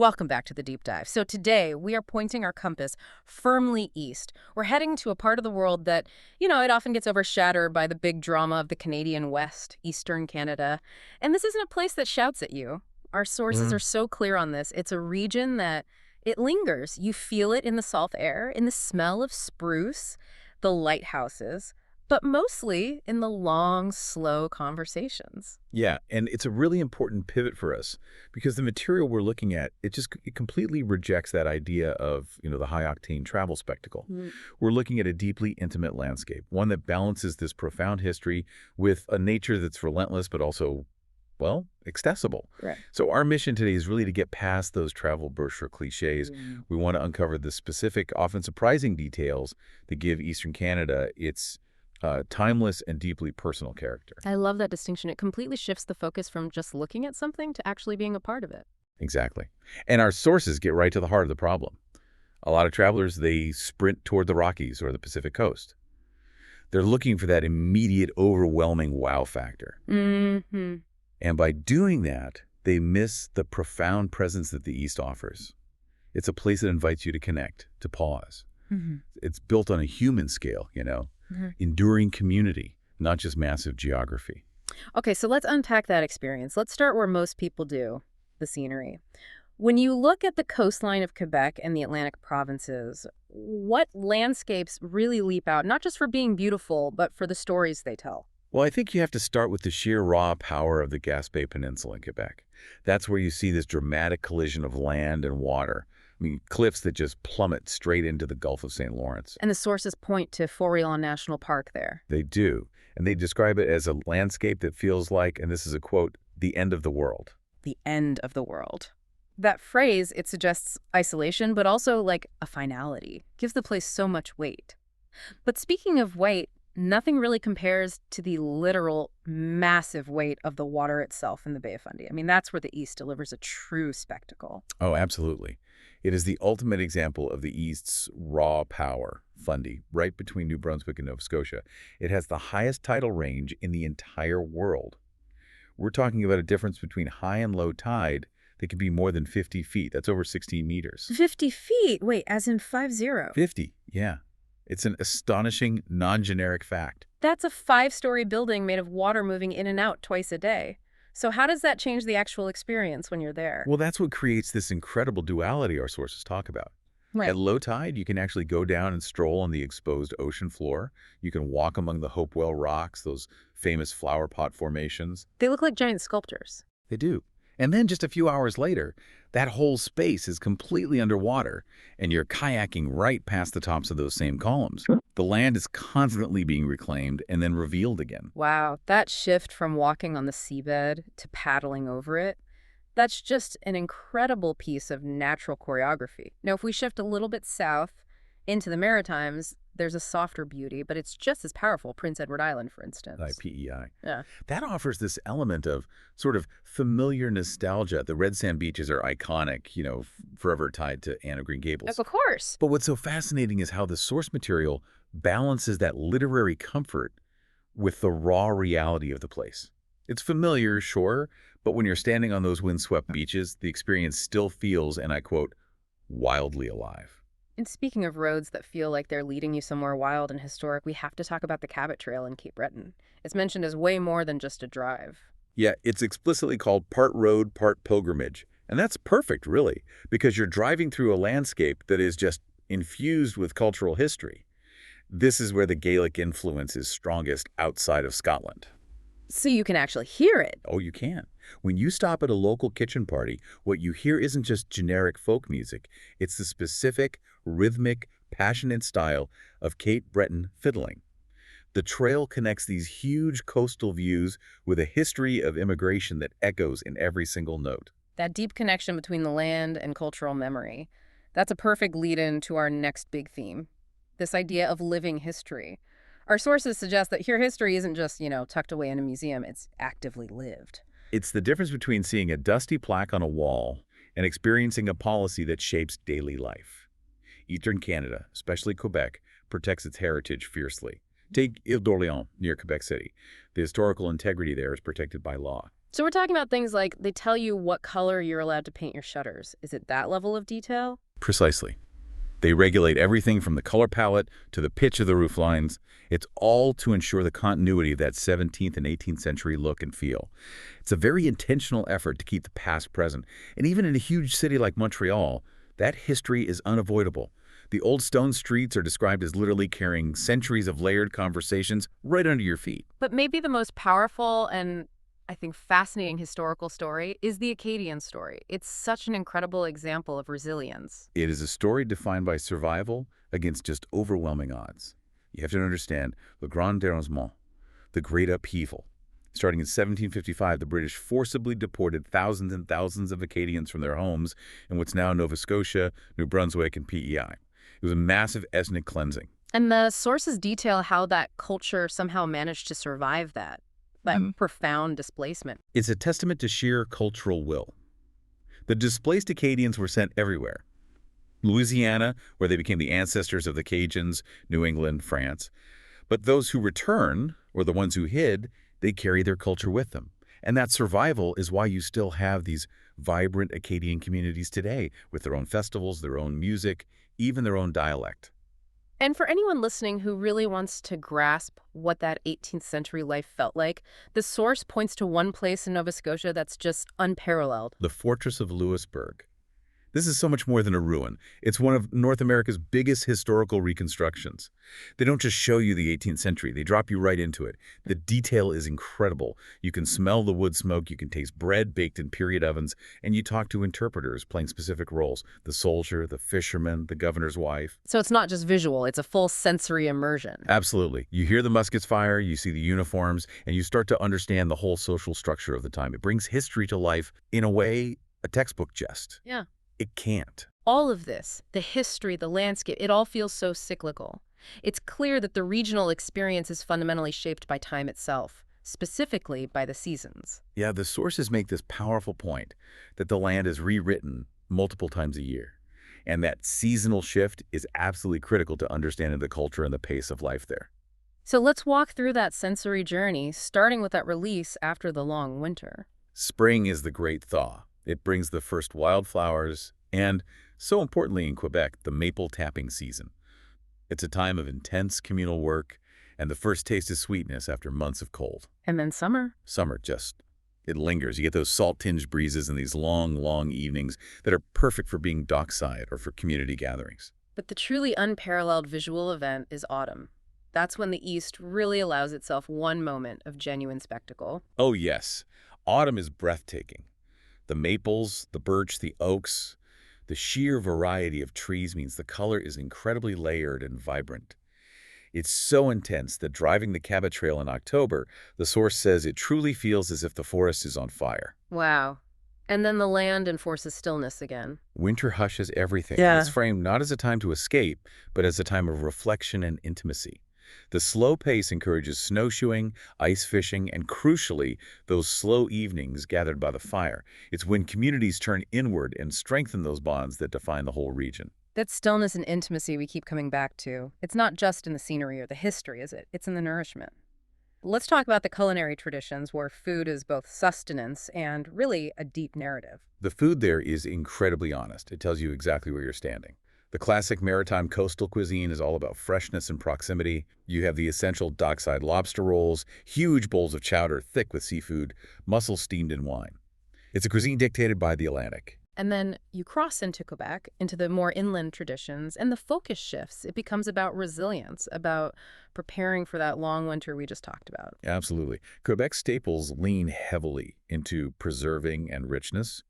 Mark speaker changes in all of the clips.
Speaker 1: Welcome back to the deep dive. So today we are pointing our compass firmly east. We're heading to a part of the world that, it often gets overshadowed by the big drama of the Canadian West, Eastern Canada. And this isn't a place that shouts at you. Our sources are so clear on this. It's a region that it lingers. You feel it in the salt air, in the smell of spruce, the lighthouses, but mostly in the long, slow conversations.
Speaker 2: Yeah, and it's a really important pivot for us because the material we're looking at, it completely rejects that idea of, the high-octane travel spectacle. We're looking at a deeply intimate landscape, one that balances this profound history with a nature that's relentless but also, well, accessible.
Speaker 1: Right.
Speaker 2: So our mission today is really to get past those travel brochure cliches. We want to uncover the specific, often surprising details that give Eastern Canada its timeless and deeply personal character.
Speaker 1: I love that distinction. It completely shifts the focus from just looking at something to actually being a part of it.
Speaker 2: Exactly. And our sources get right to the heart of the problem. A lot of travelers, they sprint toward the Rockies or the Pacific coast. They're looking for that immediate, overwhelming wow factor.
Speaker 1: Mm-hmm.
Speaker 2: And by doing that, they miss the profound presence that the East offers. It's a place that invites you to connect, to pause. It's built on a human scale, enduring community, not just massive geography.
Speaker 1: Okay, so let's unpack that experience. Let's start where most people do, the scenery. When you look at the coastline of Quebec and the Atlantic provinces, what landscapes really leap out, not just for being beautiful, but for the stories they tell?
Speaker 2: Well, I think you have to start with the sheer raw power of the Gaspé Peninsula in Quebec. That's where you see this dramatic collision of land and water. I mean, cliffs that just plummet straight into the Gulf of St. Lawrence.
Speaker 1: And the sources point to Forillon National Park there.
Speaker 2: They do. And they describe it as a landscape that feels like, and this is a quote, the end of the world.
Speaker 1: The end of the world. That phrase, it suggests isolation, but also like a finality. Gives the place so much weight. But speaking of weight, nothing really compares to the literal massive weight of the water itself in the Bay of Fundy. I mean, that's where the East delivers a true spectacle.
Speaker 2: Oh, absolutely. It is the ultimate example of the East's raw power, Fundy, right between New Brunswick and Nova Scotia. It has the highest tidal range in the entire world. We're talking about a difference between high and low tide that can be more than 50 feet. That's over 16 meters.
Speaker 1: 50 feet? Wait, as in 50?
Speaker 2: 50, yeah. It's an astonishing, non-generic fact.
Speaker 1: That's a 5-story building made of water moving in and out twice a day. So how does that change the actual experience when you're there?
Speaker 2: Well, that's what creates this incredible duality our sources talk about.
Speaker 1: Right.
Speaker 2: At low tide, you can actually go down and stroll on the exposed ocean floor. You can walk among the Hopewell rocks, those famous flower pot formations.
Speaker 1: They look like giant sculptures.
Speaker 2: They do. And then just a few hours later, that whole space is completely underwater, and you're kayaking right past the tops of those same columns. The land is constantly being reclaimed and then revealed again.
Speaker 1: Wow, that shift from walking on the seabed to paddling over it, that's just an incredible piece of natural choreography. Now, if we shift a little bit south into the Maritimes, there's a softer beauty, but it's just as powerful. Prince Edward Island, for instance.
Speaker 2: IPEI.
Speaker 1: Yeah.
Speaker 2: That offers this element of sort of familiar nostalgia. The red sand beaches are iconic, forever tied to Anne of Green Gables.
Speaker 1: Of course.
Speaker 2: But what's so fascinating is how the source material balances that literary comfort with the raw reality of the place. It's familiar, sure, but when you're standing on those windswept beaches, the experience still feels, and I quote, wildly alive.
Speaker 1: And speaking of roads that feel like they're leading you somewhere wild and historic, we have to talk about the Cabot Trail in Cape Breton. It's mentioned as way more than just a drive.
Speaker 2: Yeah, it's explicitly called part road, part pilgrimage. And that's perfect, really, because you're driving through a landscape that is just infused with cultural history. This is where the Gaelic influence is strongest outside of Scotland.
Speaker 1: So you can actually hear it.
Speaker 2: Oh, you can. When you stop at a local kitchen party, what you hear isn't just generic folk music. It's the specific, rhythmic, passionate style of Cape Breton fiddling. The trail connects these huge coastal views with a history of immigration that echoes in every single note.
Speaker 1: That deep connection between the land and cultural memory. That's a perfect lead-in to our next big theme, this idea of living history. Our sources suggest that here history isn't just, tucked away in a museum. It's actively lived.
Speaker 2: It's the difference between seeing a dusty plaque on a wall and experiencing a policy that shapes daily life. Eastern Canada, especially Quebec, protects its heritage fiercely. Take Ile d'Orléans, near Quebec City. The historical integrity there is protected by law.
Speaker 1: So we're talking about things like they tell you what color you're allowed to paint your shutters. Is it that level of detail?
Speaker 2: Precisely. They regulate everything from the color palette to the pitch of the roof lines. It's all to ensure the continuity of that 17th and 18th century look and feel. It's a very intentional effort to keep the past present. And even in a huge city like Montreal, that history is unavoidable. The old stone streets are described as literally carrying centuries of layered conversations right under your feet.
Speaker 1: But maybe the most powerful and I think fascinating historical story is the Acadian story. It's such an incredible example of resilience.
Speaker 2: It is a story defined by survival against just overwhelming odds. You have to understand Le Grand Dérangement, the Great Upheaval. Starting in 1755, the British forcibly deported thousands and thousands of Acadians from their homes in what's now Nova Scotia, New Brunswick, and PEI. It was a massive ethnic cleansing.
Speaker 1: And the sources detail how that culture somehow managed to survive that profound displacement.
Speaker 2: It's a testament to sheer cultural will. The displaced Acadians were sent everywhere. Louisiana, where they became the ancestors of the Cajuns, New England, France. But those who return, or the ones who hid, they carry their culture with them. And that survival is why you still have these vibrant Acadian communities today, with their own festivals, their own music, even their own dialect.
Speaker 1: And for anyone listening who really wants to grasp what that 18th century life felt like, the source points to one place in Nova Scotia that's just unparalleled.
Speaker 2: The Fortress of Louisbourg. This is so much more than a ruin. It's one of North America's biggest historical reconstructions. They don't just show you the 18th century, they drop you right into it. The detail is incredible. You can smell the wood smoke, you can taste bread baked in period ovens, and you talk to interpreters playing specific roles. The soldier, the fisherman, the governor's wife.
Speaker 1: So it's not just visual, it's a full sensory immersion.
Speaker 2: Absolutely. You hear the muskets fire, you see the uniforms, and you start to understand the whole social structure of the time. It brings history to life in a way a textbook just.
Speaker 1: Yeah.
Speaker 2: It can't.
Speaker 1: All of this, the history, the landscape, it all feels so cyclical. It's clear that the regional experience is fundamentally shaped by time itself, specifically by the seasons.
Speaker 2: Yeah, the sources make this powerful point that the land is rewritten multiple times a year. And that seasonal shift is absolutely critical to understanding the culture and the pace of life there.
Speaker 1: So let's walk through that sensory journey, starting with that release after the long winter.
Speaker 2: Spring is the great thaw. It brings the first wildflowers and, so importantly in Quebec, the maple tapping season. It's a time of intense communal work and the first taste of sweetness after months of cold.
Speaker 1: And then summer.
Speaker 2: Summer it lingers. You get those salt-tinged breezes and these long, long evenings that are perfect for being dockside or for community gatherings.
Speaker 1: But the truly unparalleled visual event is autumn. That's when the East really allows itself one moment of genuine spectacle.
Speaker 2: Oh yes, autumn is breathtaking. The maples, the birch, the oaks, the sheer variety of trees means the color is incredibly layered and vibrant. It's so intense that driving the Cabot Trail in October, the source says it truly feels as if the forest is on fire.
Speaker 1: Wow. And then the land enforces stillness again.
Speaker 2: Winter hushes everything.
Speaker 1: Yeah.
Speaker 2: It's framed not as a time to escape, but as a time of reflection and intimacy. The slow pace encourages snowshoeing, ice fishing, and crucially, those slow evenings gathered by the fire. It's when communities turn inward and strengthen those bonds that define the whole region.
Speaker 1: That stillness and intimacy we keep coming back to. It's not just in the scenery or the history, is it? It's in the nourishment. Let's talk about the culinary traditions where food is both sustenance and really a deep narrative.
Speaker 2: The food there is incredibly honest. It tells you exactly where you're standing. The classic maritime coastal cuisine is all about freshness and proximity. You have the essential dockside lobster rolls, huge bowls of chowder thick with seafood, mussels steamed in wine. It's a cuisine dictated by the Atlantic.
Speaker 1: And then you cross into Quebec, into the more inland traditions, and the focus shifts. It becomes about resilience, about preparing for that long winter we just talked about.
Speaker 2: Absolutely. Quebec staples lean heavily into preserving and richness.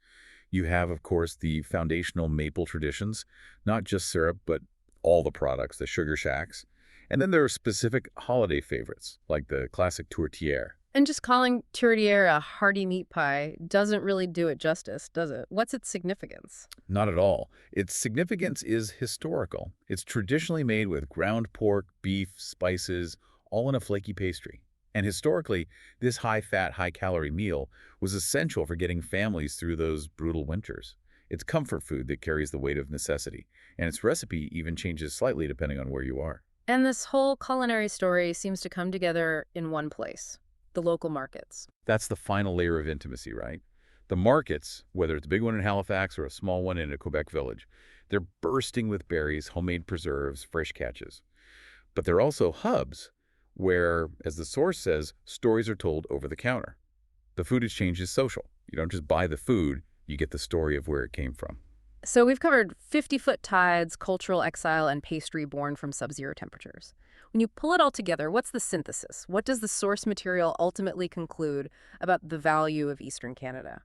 Speaker 2: You have, of course, the foundational maple traditions, not just syrup, but all the products, the sugar shacks. And then there are specific holiday favorites, like the classic tourtière.
Speaker 1: And just calling tourtière a hearty meat pie doesn't really do it justice, does it? What's its significance?
Speaker 2: Not at all. Its significance is historical. It's traditionally made with ground pork, beef, spices, all in a flaky pastry. And historically, this high-fat, high-calorie meal was essential for getting families through those brutal winters. It's comfort food that carries the weight of necessity, and its recipe even changes slightly depending on where you are.
Speaker 1: And this whole culinary story seems to come together in one place. the local markets.
Speaker 2: That's the final layer of intimacy, right? The markets, whether it's a big one in Halifax or a small one in a Quebec village, they're bursting with berries, homemade preserves, fresh catches. But they're also hubs where, as the source says, stories are told over the counter. The food exchange is social. You don't just buy the food, you get the story of where it came from.
Speaker 1: So we've covered 50-foot tides, cultural exile, and pastry born from sub-zero temperatures. When you pull it all together, what's the synthesis? What does the source material ultimately conclude about the value of Eastern Canada?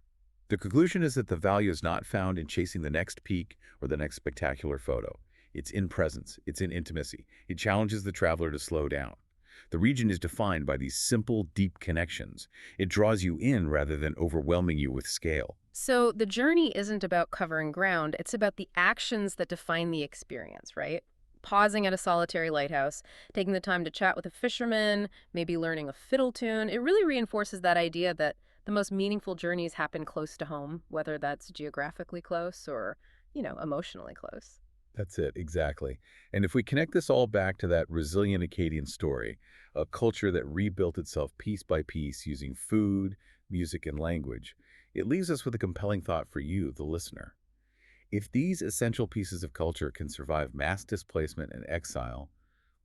Speaker 2: The conclusion is that the value is not found in chasing the next peak or the next spectacular photo. It's in presence. It's in intimacy. It challenges the traveler to slow down. The region is defined by these simple, deep connections. It draws you in rather than overwhelming you with scale.
Speaker 1: So the journey isn't about covering ground, it's about the actions that define the experience, right? Pausing at a solitary lighthouse, taking the time to chat with a fisherman, maybe learning a fiddle tune. It really reinforces that idea that the most meaningful journeys happen close to home, whether that's geographically close or, emotionally close.
Speaker 2: That's it, exactly. And if we connect this all back to that resilient Acadian story, a culture that rebuilt itself piece by piece using food, music, and language, it leaves us with a compelling thought for you, the listener. If these essential pieces of culture can survive mass displacement and exile,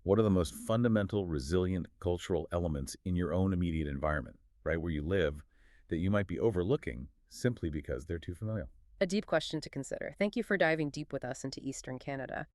Speaker 2: what are the most fundamental, resilient cultural elements in your own immediate environment, right where you live, that you might be overlooking simply because they're too familiar?
Speaker 1: A deep question to consider. Thank you for diving deep with us into Eastern Canada.